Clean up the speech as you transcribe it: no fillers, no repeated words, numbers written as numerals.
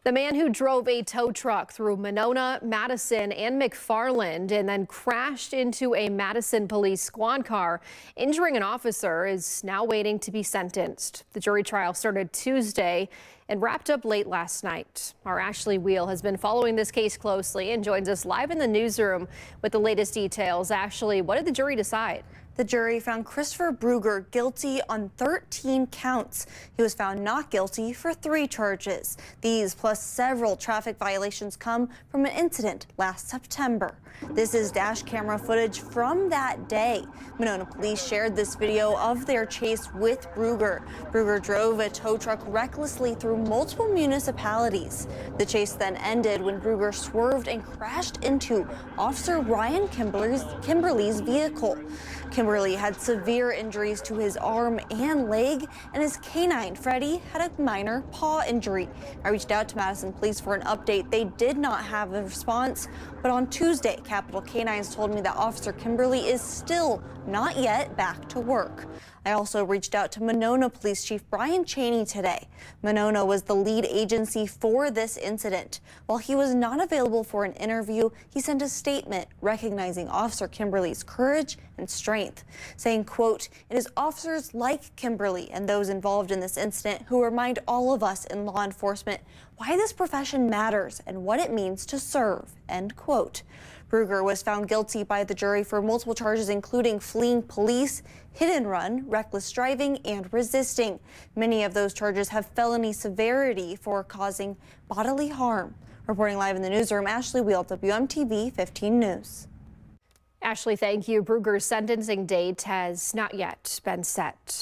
The man who drove a tow truck through Monona, Madison, and McFarland and then crashed into a Madison police squad car, injuring an officer, is now waiting to be sentenced. The jury trial started Tuesday and wrapped up late last night. Our Ashley Wheel has been following this case closely and joins us live in the newsroom with the latest details. Ashley, what did the jury decide? The jury found Christopher Brugger guilty on 13 counts. He was found not guilty for 3 charges. These plus several traffic violations come from an incident last September. This is dash camera footage from that day. Monona police shared this video of their chase with Brugger. Brugger drove a tow truck recklessly through multiple municipalities. The chase then ended when Brugger swerved and crashed into Officer Ryan Kimberly's vehicle. Kimberly had severe injuries to his arm and leg, and his canine, Freddie, had a minor paw injury. I reached out to Madison Police for an update. They did not have a response, but on Tuesday, Capitol Canines told me that Officer Kimberly is still not yet back to work. I also reached out to Monona Police Chief Brian Cheney today. Monona was the lead agency for this incident. While he was not available for an interview, he sent a statement recognizing Officer Kimberly's courage and strength, saying, quote, "It is officers like Kimberly and those involved in this incident who remind all of us in law enforcement why this profession matters and what it means to serve," end quote. Brugger was found guilty by the jury for multiple charges, including fleeing police, hit and run, reckless driving, and resisting. Many of those charges have felony severity for causing bodily harm. Reporting live in the newsroom, Ashley Wheel, WMTV 15 News. Ashley, thank you. Brugger's sentencing date has not yet been set.